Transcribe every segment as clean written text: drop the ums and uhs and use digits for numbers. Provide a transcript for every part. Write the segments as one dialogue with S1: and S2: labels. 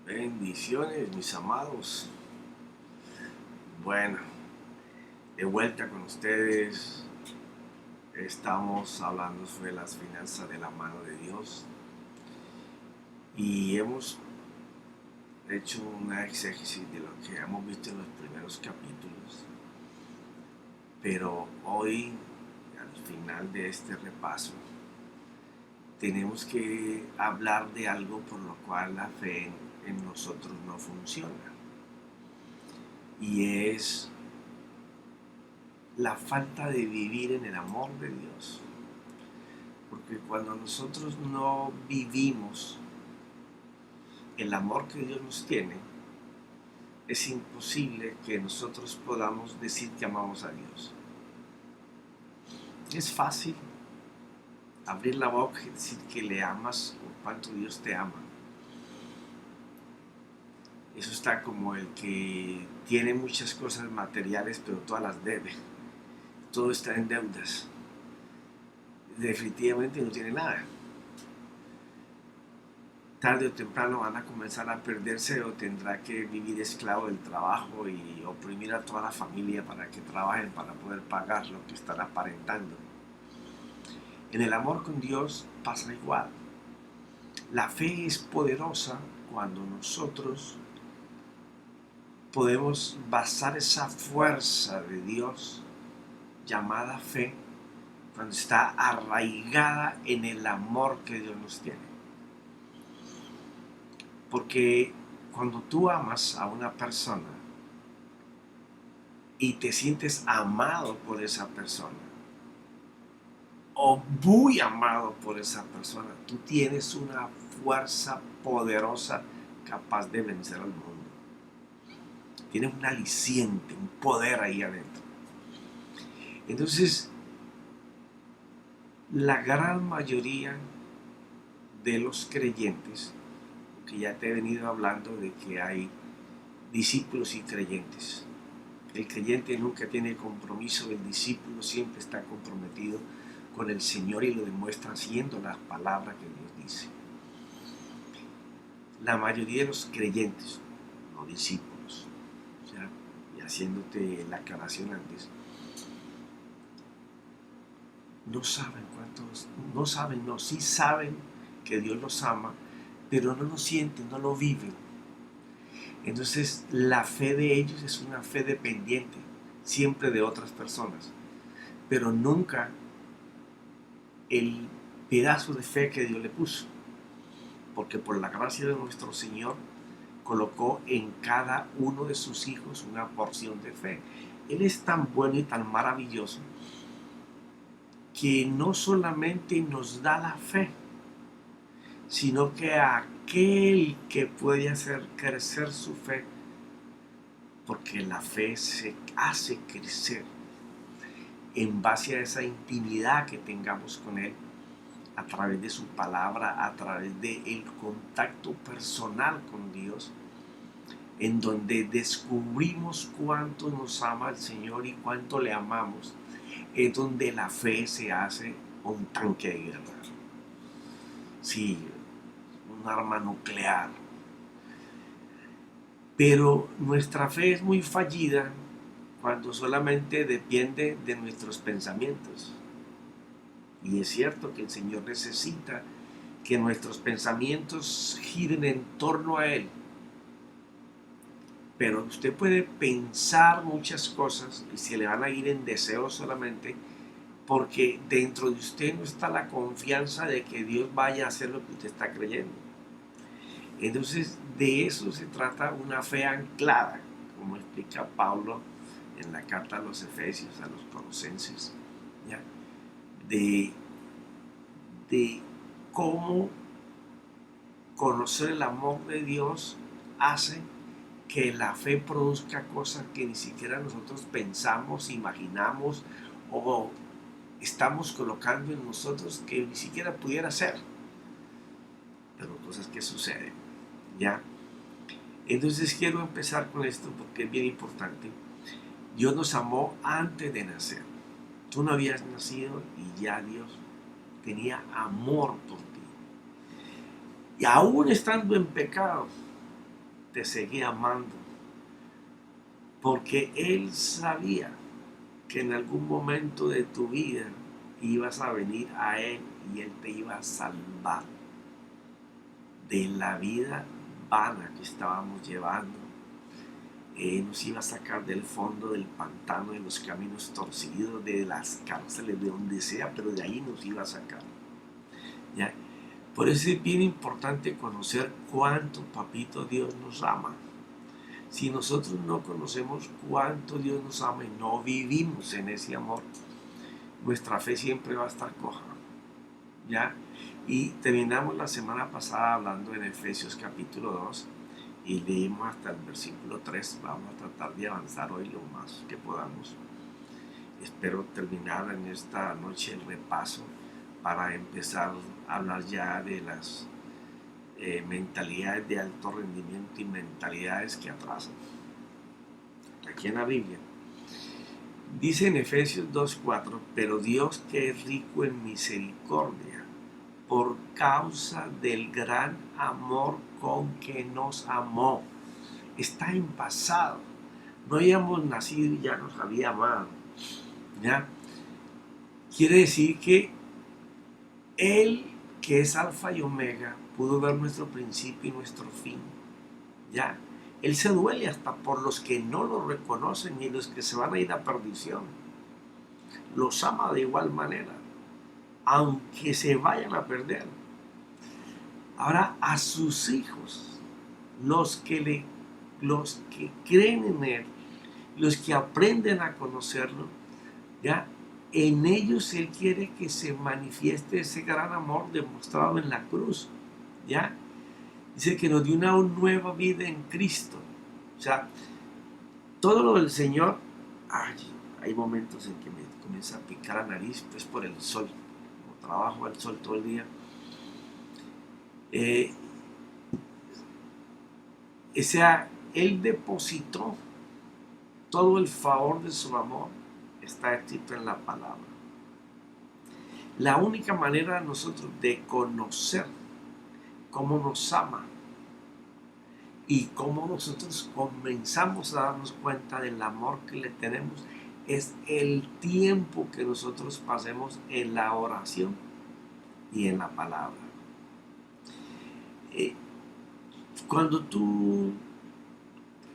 S1: Bendiciones, mis amados. Bueno, de vuelta con ustedes. Estamos hablando sobre las finanzas de la mano de Dios y hemos hecho una exégesis de lo que hemos visto en los primeros capítulos. Pero hoy, al final de este repaso, tenemos que hablar de algo por lo cual la fe en nosotros no funciona. Y es la falta de vivir en el amor de Dios. Porque cuando nosotros no vivimos el amor que Dios nos tiene, es imposible que nosotros podamos decir que amamos a Dios. Es fácil abrir la boca y decir que le amas o cuánto Dios te ama. Eso está como el que tiene muchas cosas materiales pero todas las debe. Todo está en deudas. Definitivamente no tiene nada. Tarde o temprano van a comenzar a perderse o tendrá que vivir esclavo del trabajo y oprimir a toda la familia para que trabajen para poder pagar lo que están aparentando. En el amor con Dios pasa igual. La fe es poderosa cuando nosotros podemos basar esa fuerza de Dios llamada fe cuando está arraigada en el amor que Dios nos tiene. Porque cuando tú amas a una persona y te sientes amado por esa persona o muy amado por esa persona, tú tienes una fuerza poderosa capaz de vencer al mundo. Tienes un aliciente, un poder ahí adentro. Entonces, la gran mayoría de los creyentes, que ya te he venido hablando de que hay discípulos y creyentes. El creyente nunca tiene compromiso, el discípulo siempre está comprometido con el Señor y lo demuestra haciendo las palabras que Dios dice. La mayoría de los creyentes, no discípulos, o sea, y haciéndote la aclaración antes, sí saben que Dios los ama, pero no lo sienten, no lo viven. Entonces la fe de ellos es una fe dependiente, siempre de otras personas, pero nunca el pedazo de fe que Dios le puso, porque por la gracia de nuestro Señor colocó en cada uno de sus hijos una porción de fe. Él es tan bueno y tan maravilloso que no solamente nos da la fe, sino que aquel que puede hacer crecer su fe, porque la fe se hace crecer en base a esa intimidad que tengamos con Él, a través de su palabra, a través del contacto personal con Dios, en donde descubrimos cuánto nos ama el Señor y cuánto le amamos, es donde la fe se hace un tanque de guerra. Sí, un arma nuclear. Pero nuestra fe es muy fallida cuando solamente depende de nuestros pensamientos. Y es cierto que el Señor necesita que nuestros pensamientos giren en torno a Él. Pero usted puede pensar muchas cosas y se le van a ir en deseos solamente porque dentro de usted no está la confianza de que Dios vaya a hacer lo que usted está creyendo. Entonces, de eso se trata una fe anclada, como explica Pablo en la carta a los Efesios, a los Colosenses, ¿ya? De cómo conocer el amor de Dios hace que la fe produzca cosas que ni siquiera nosotros pensamos, imaginamos o estamos colocando en nosotros que ni siquiera pudiera ser, pero cosas que suceden, ¿ya? Entonces quiero empezar con esto porque es bien importante. Dios nos amó antes de nacer. Tú no habías nacido y ya Dios tenía amor por ti. Y aún estando en pecado, te seguía amando, porque Él sabía que en algún momento de tu vida ibas a venir a Él y Él te iba a salvar de la vida vana que estábamos llevando. Nos iba a sacar del fondo del pantano, de los caminos torcidos, de las cárceles, de donde sea, pero de ahí nos iba a sacar. ¿Ya? Por eso es bien importante conocer cuánto Papito Dios nos ama. Si nosotros no conocemos cuánto Dios nos ama y no vivimos en ese amor, nuestra fe siempre va a estar coja. ¿Ya? Y terminamos la semana pasada hablando en Efesios capítulo 2 y leímos hasta el versículo 3. Vamos a tratar de avanzar hoy lo más que podamos. Espero terminar en esta noche el repaso para empezar a hablar ya de las mentalidades de alto rendimiento y mentalidades que atrasan. Aquí en la Biblia dice en Efesios 2:4, pero Dios, que es rico en misericordia, por causa del gran amor con que nos amó. Está en pasado. No habíamos nacido y ya nos había amado. ¿Ya? Quiere decir que Él, que es alfa y omega, pudo ver nuestro principio y nuestro fin. ¿Ya? Él se duele hasta por los que no lo reconocen y los que se van a ir a perdición. Los ama de igual manera, aunque se vayan a perder. Ahora, a sus hijos, los que creen en Él, los que aprenden a conocerlo, ¿ya? En ellos Él quiere que se manifieste ese gran amor demostrado en la cruz. ¿Ya? Dice que nos dio una nueva vida en Cristo. O sea, todo lo del Señor, hay momentos en que me comienza a picar la nariz, pues por el sol. Como trabajo al sol todo el día. Él depositó todo el favor de su amor, está escrito en la palabra. La única manera de nosotros de conocer cómo nos ama y cómo nosotros comenzamos a darnos cuenta del amor que le tenemos es el tiempo que nosotros pasemos en la oración y en la palabra. Cuando tú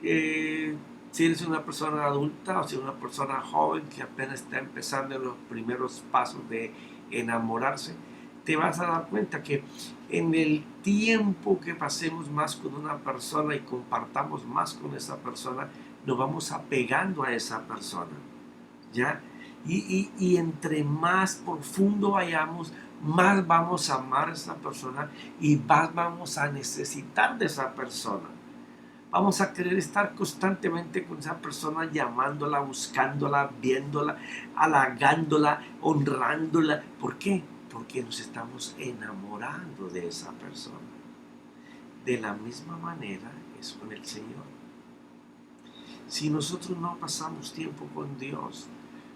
S1: si eres una persona adulta o si eres una persona joven que apenas está empezando en los primeros pasos de enamorarse, te vas a dar cuenta que en el tiempo que pasemos más con una persona y compartamos más con esa persona, nos vamos apegando a esa persona, ¿ya? Y entre más profundo vayamos, más vamos a amar a esa persona y más vamos a necesitar de esa persona. Vamos a querer estar constantemente con esa persona, llamándola, buscándola, viéndola, halagándola, honrándola. ¿Por qué? Porque nos estamos enamorando de esa persona. De la misma manera es con el Señor. Si nosotros no pasamos tiempo con Dios,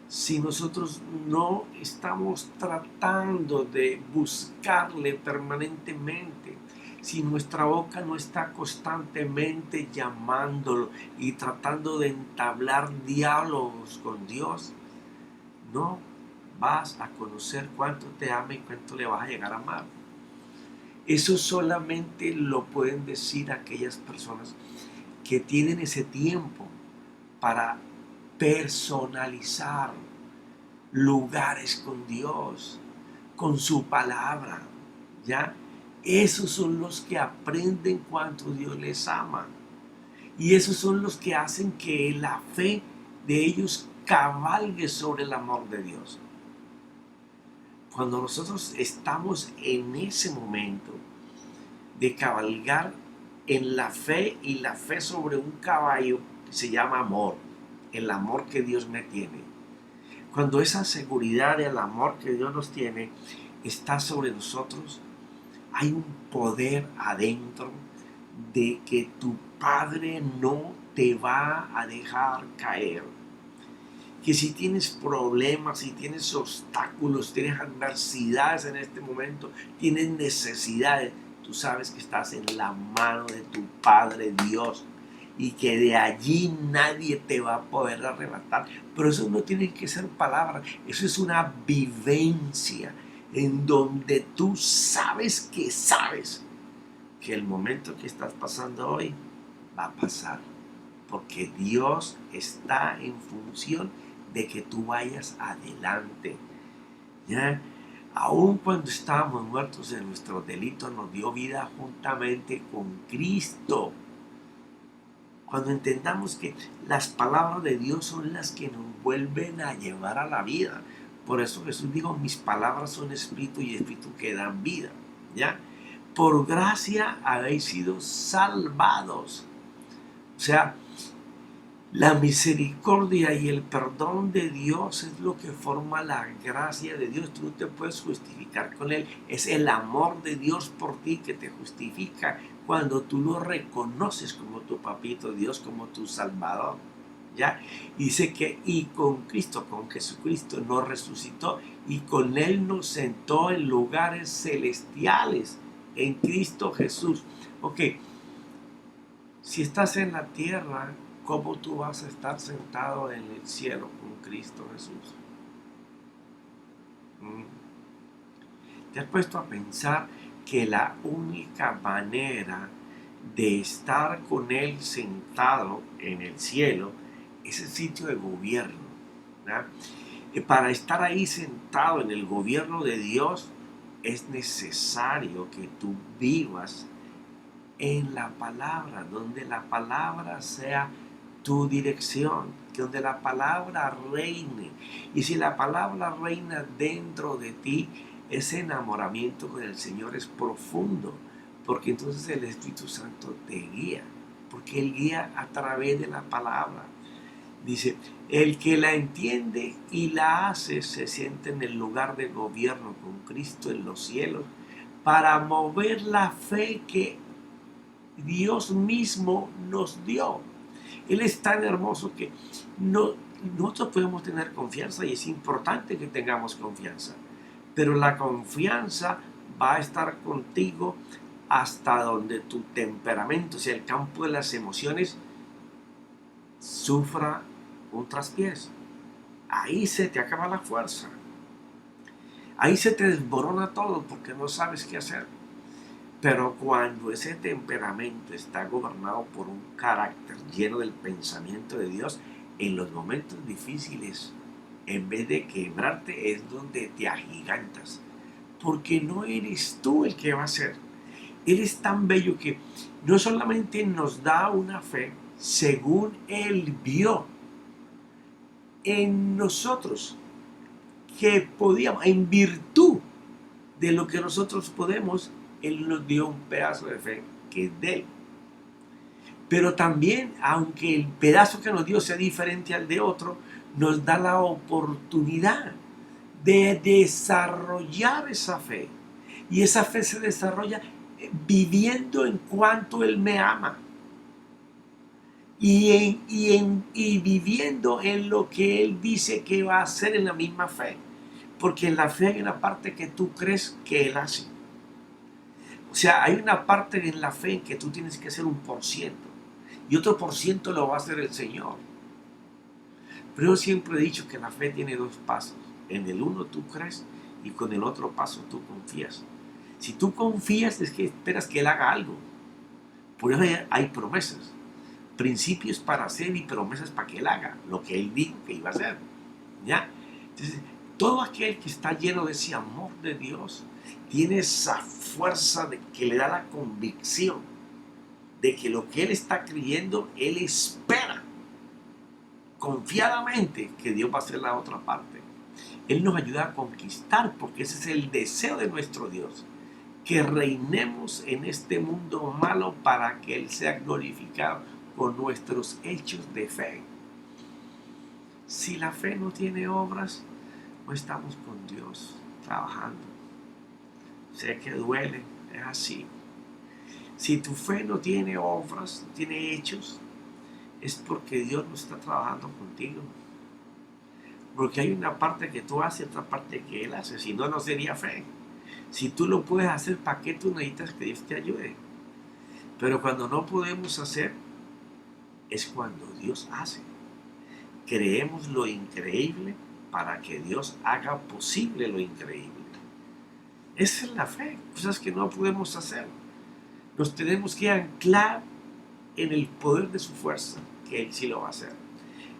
S1: si nosotros no estamos tratando de buscarle permanentemente, si nuestra boca no está constantemente llamándolo y tratando de entablar diálogos con Dios, no vas a conocer cuánto te ama y cuánto le vas a llegar a amar. Eso solamente lo pueden decir aquellas personas que tienen ese tiempo para personalizar lugares con Dios, con su palabra, ¿ya? Esos son los que aprenden cuánto Dios les ama. Y esos son los que hacen que la fe de ellos cabalgue sobre el amor de Dios. Cuando nosotros estamos en ese momento de cabalgar en la fe y la fe sobre un caballo que se llama amor, el amor que Dios me tiene. Cuando esa seguridad del amor que Dios nos tiene está sobre nosotros, hay un poder adentro de que tu Padre no te va a dejar caer. Que si tienes problemas, si tienes obstáculos, tienes adversidades en este momento, tienes necesidades, tú sabes que estás en la mano de tu Padre Dios y que de allí nadie te va a poder arrebatar. Pero eso no tiene que ser palabras, eso es una vivencia en donde tú sabes que el momento que estás pasando hoy va a pasar, porque Dios está en función de que tú vayas adelante. ¿Ya? Aun cuando estábamos muertos en nuestros delitos, nos dio vida juntamente con Cristo. Cuando entendamos que las palabras de Dios son las que nos vuelven a llevar a la vida. Por eso Jesús dijo, mis palabras son espíritu y espíritu que dan vida. ¿Ya? Por gracia habéis sido salvados. O sea, la misericordia y el perdón de Dios es lo que forma la gracia de Dios. Tú no te puedes justificar con Él. Es el amor de Dios por ti que te justifica cuando tú lo reconoces como tu papito Dios, como tu Salvador. ¿Ya? Y dice que y con Cristo, con Jesucristo nos resucitó y con Él nos sentó en lugares celestiales en Cristo Jesús. Ok, si estás en la tierra, ¿cómo tú vas a estar sentado en el cielo con Cristo Jesús? ¿Te has puesto a pensar que la única manera de estar con Él sentado en el cielo es el sitio de gobierno? ¿Verdad? Para estar ahí sentado en el gobierno de Dios es necesario que tú vivas en la palabra, donde la palabra sea tu dirección, que donde la palabra reine. Y si la palabra reina dentro de ti, ese enamoramiento con el Señor es profundo, porque entonces el Espíritu Santo te guía, porque Él guía a través de la palabra. Dice, el que la entiende y la hace se siente en el lugar de gobierno con Cristo en los cielos para mover la fe que Dios mismo nos dio. Él es tan hermoso que nosotros podemos tener confianza y es importante que tengamos confianza, pero la confianza va a estar contigo hasta donde tu temperamento, o sea, el campo de las emociones, sufra un traspiés. Ahí se te acaba la fuerza, ahí se te desborona todo porque no sabes qué hacer. Pero cuando ese temperamento está gobernado por un carácter lleno del pensamiento de Dios, en los momentos difíciles, en vez de quebrarte, es donde te agigantas. Porque no eres tú el que va a ser. Él es tan bello que no solamente nos da una fe según Él vio en nosotros, que podíamos, en virtud de lo que nosotros podemos, Él nos dio un pedazo de fe que es de Él. Pero también, aunque el pedazo que nos dio sea diferente al de otro, nos da la oportunidad de desarrollar esa fe. Y esa fe se desarrolla viviendo en cuanto Él me ama. Y viviendo en lo que Él dice que va a hacer en la misma fe. Porque en la fe hay una parte que tú crees que Él hace. O sea, hay una parte en la fe en que tú tienes que hacer 1% y otro por ciento lo va a hacer el Señor. Pero yo siempre he dicho que la fe tiene 2 pasos. En el uno tú crees y con el otro paso tú confías. Si tú confías es que esperas que Él haga algo. Por eso hay promesas. Principios para hacer y promesas para que Él haga lo que Él dijo que iba a hacer. ¿Ya? Entonces, todo aquel que está lleno de ese amor de Dios tiene esa fuerza de que le da la convicción de que lo que Él está creyendo, Él espera confiadamente que Dios va a hacer la otra parte. Él nos ayuda a conquistar, porque ese es el deseo de nuestro Dios, que reinemos en este mundo malo para que Él sea glorificado con nuestros hechos de fe. Si la fe no tiene obras, no estamos con Dios trabajando. Sé que duele, es así. Si tu fe no tiene obras, no tiene hechos, es porque Dios no está trabajando contigo. Porque hay una parte que tú haces y otra parte que Él hace, si no, no sería fe. Si tú lo puedes hacer, ¿para qué tú necesitas que Dios te ayude? Pero cuando no podemos hacer, es cuando Dios hace. Creemos lo increíble para que Dios haga posible lo increíble. Esa es la fe, cosas que no podemos hacer. Nos tenemos que anclar en el poder de su fuerza, que Él sí lo va a hacer.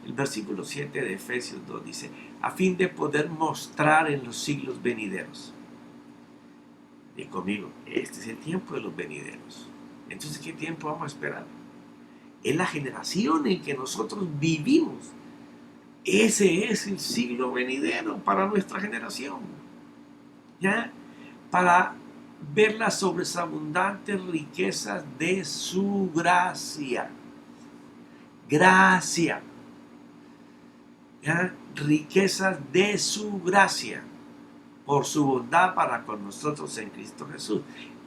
S1: El versículo 7 de Efesios 2 dice, a fin de poder mostrar en los siglos venideros. Y conmigo, este es el tiempo de los venideros. Entonces, ¿qué tiempo vamos a esperar? Es la generación en que nosotros vivimos. Ese es el siglo venidero para nuestra generación. ¿Ya? Para ver las sobreabundantes riquezas de su gracia. Gracia. ¿Ya? Riquezas de su gracia. Por su bondad para con nosotros en Cristo Jesús.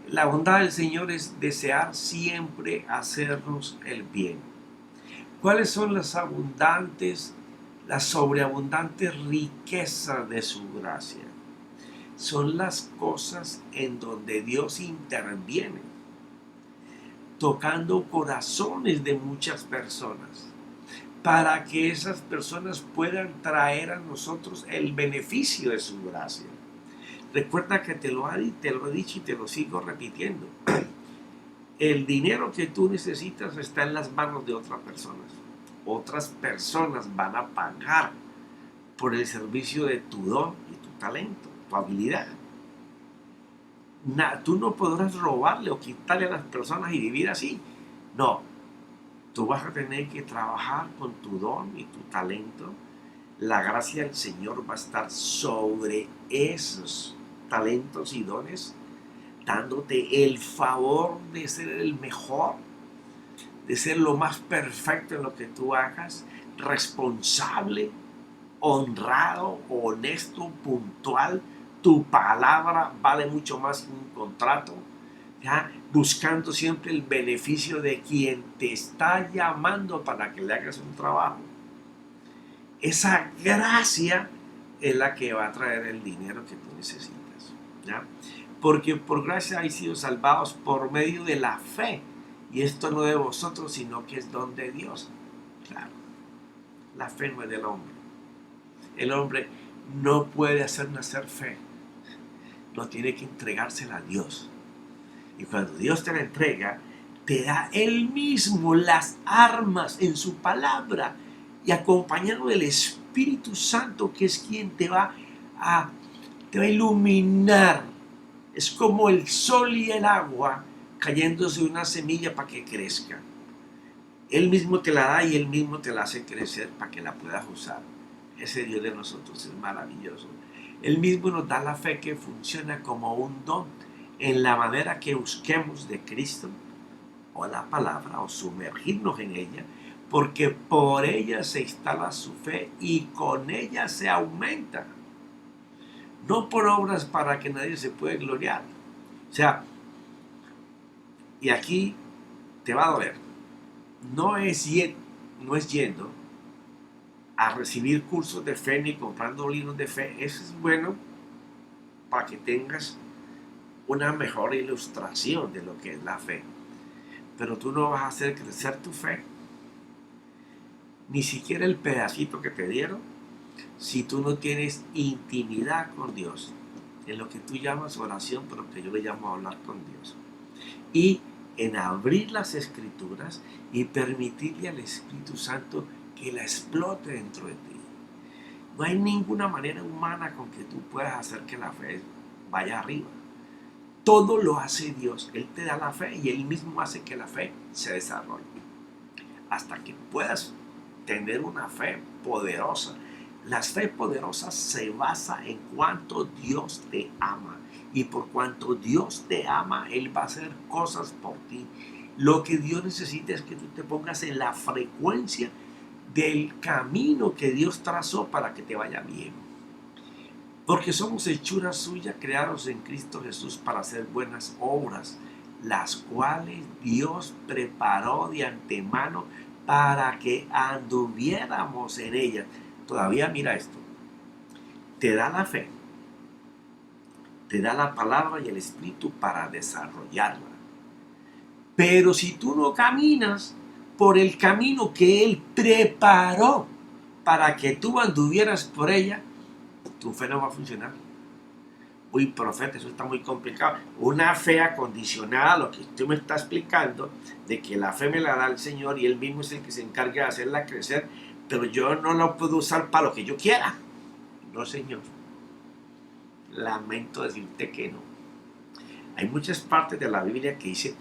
S1: La bondad del Señor es desear siempre hacernos el bien. ¿Cuáles son las sobreabundantes riquezas de su gracia? Son las cosas en donde Dios interviene, tocando corazones de muchas personas, para que esas personas puedan traer a nosotros el beneficio de su gracia. Recuerda que te lo he dicho y te lo sigo repitiendo. El dinero que tú necesitas está en las manos de otras personas. Otras personas van a pagar por el servicio de tu don y tu talento, tu habilidad. Tú no podrás robarle o quitarle a las personas y vivir así. No, tú vas a tener que trabajar con tu don y tu talento. La gracia del Señor va a estar sobre esos talentos y dones, dándote el favor de ser el mejor, de ser lo más perfecto en lo que tú hagas, responsable, honrado, honesto, puntual. Tu palabra vale mucho más que un contrato, ¿ya? Buscando siempre el beneficio de quien te está llamando para que le hagas un trabajo. Esa gracia es la que va a traer el dinero que tú necesitas, ¿ya? Porque por gracia habéis sido salvados por medio de la fe. Y esto no de vosotros, sino que es don de Dios. Claro, la fe no es del hombre. El hombre no puede hacer nacer fe. No tiene que entregársela a Dios. Y cuando Dios te la entrega, te da Él mismo las armas en su palabra y acompañado del Espíritu Santo, que es quien te va a iluminar. Es como el sol y el agua cayéndose una semilla para que crezca. Él mismo te la da y Él mismo te la hace crecer para que la puedas usar. Ese Dios de nosotros es maravilloso. Él mismo nos da la fe que funciona como un don en la manera que busquemos de Cristo o la palabra o sumergirnos en ella, porque por ella se instala su fe y con ella se aumenta. No por obras para que nadie se pueda gloriar. O sea, y aquí te va a doler. No es yendo a recibir cursos de fe ni comprando libros de fe. Eso es bueno para que tengas una mejor ilustración de lo que es la fe. Pero tú no vas a hacer crecer tu fe, ni siquiera el pedacito que te dieron, si tú no tienes intimidad con Dios, en lo que tú llamas oración, pero que yo le llamo hablar con Dios. Y en abrir las Escrituras y permitirle al Espíritu Santo que la explote dentro de ti. No hay ninguna manera humana con que tú puedas hacer que la fe vaya arriba. Todo lo hace Dios. Él te da la fe y Él mismo hace que la fe se desarrolle. Hasta que puedas tener una fe poderosa. La fe poderosa se basa en cuánto Dios te ama. Y por cuanto Dios te ama, Él va a hacer cosas por ti. Lo que Dios necesita es que tú te pongas en la frecuencia del camino que Dios trazó para que te vaya bien. Porque somos hechura suya, creados en Cristo Jesús para hacer buenas obras, las cuales Dios preparó de antemano para que anduviéramos en ellas. Todavía mira esto. Te da la fe, te da la palabra y el Espíritu para desarrollarla. Pero si tú no caminas por el camino que Él preparó para que tú anduvieras por ella, tu fe no va a funcionar. Uy, profeta, eso está muy complicado. Una fe acondicionada, lo que usted me está explicando, de que la fe me la da el Señor y Él mismo es el que se encarga de hacerla crecer, pero yo no la puedo usar para lo que yo quiera. No, Señor. Lamento decirte que no. Hay muchas partes de la Biblia que dice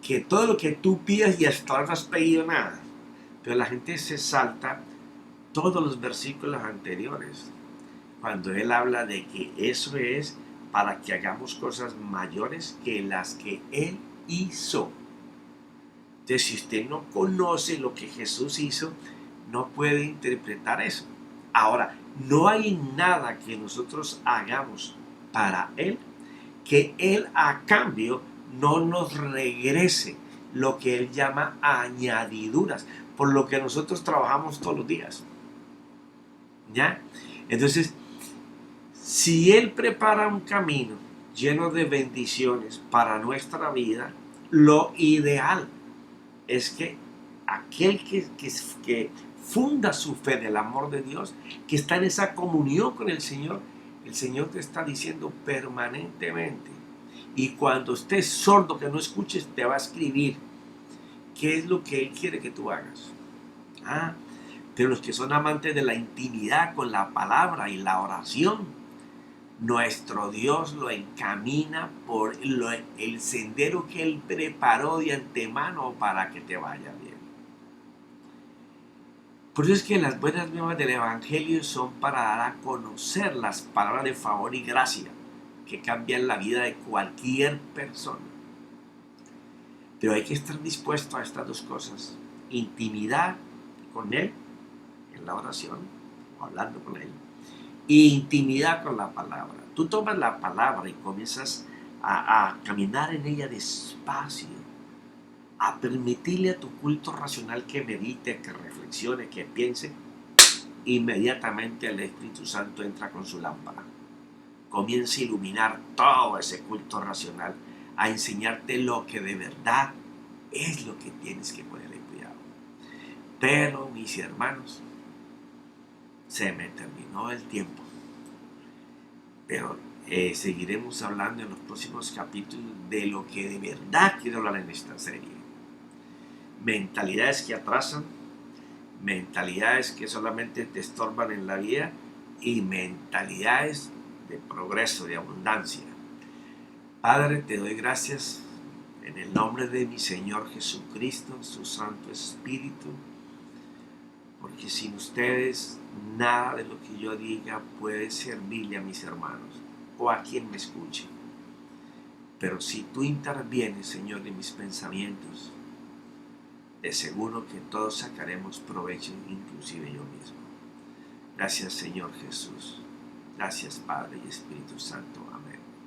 S1: que todo lo que tú pidas y hasta ahora no has pedido nada, pero la gente se salta todos los versículos anteriores cuando Él habla de que eso es para que hagamos cosas mayores que las que Él hizo. Entonces, si usted no conoce lo que Jesús hizo, no puede interpretar eso. Ahora, no hay nada que nosotros hagamos para Él que Él a cambio no nos regrese lo que Él llama añadiduras, por lo que nosotros trabajamos todos los días. ¿Ya? Entonces, si Él prepara un camino lleno de bendiciones para nuestra vida, lo ideal es que aquel que funda su fe del amor de Dios, que está en esa comunión con el Señor te está diciendo permanentemente. Y cuando estés sordo que no escuches, te va a escribir qué es lo que Él quiere que tú hagas. Pero los que son amantes de la intimidad con la palabra y la oración, nuestro Dios lo encamina por el sendero que Él preparó de antemano para que te vaya bien. Por eso es que las buenas nuevas del Evangelio son para dar a conocer las palabras de favor y gracia que cambian la vida de cualquier persona. Pero hay que estar dispuesto a estas dos cosas: intimidad con Él en la oración, hablando con Él, e intimidad con la palabra. Tú tomas la palabra y comienzas a caminar en ella despacio, a permitirle a tu culto racional que medite, que reflexione, que piense. Inmediatamente el Espíritu Santo entra con su lámpara, comienza a iluminar todo ese culto racional, a enseñarte lo que de verdad es lo que tienes que ponerle cuidado. Pero, mis hermanos, se me terminó el tiempo, pero seguiremos hablando en los próximos capítulos de lo que de verdad quiero hablar en esta serie. Mentalidades que atrasan, mentalidades que solamente te estorban en la vida y mentalidades de progreso, de abundancia. Padre, te doy gracias en el nombre de mi Señor Jesucristo, su Santo Espíritu, porque sin ustedes nada de lo que yo diga puede servirle a mis hermanos o a quien me escuche. Pero si tú intervienes, Señor, en mis pensamientos, de seguro que todos sacaremos provecho, inclusive yo mismo. Gracias, Señor Jesús. Gracias, Padre y Espíritu Santo.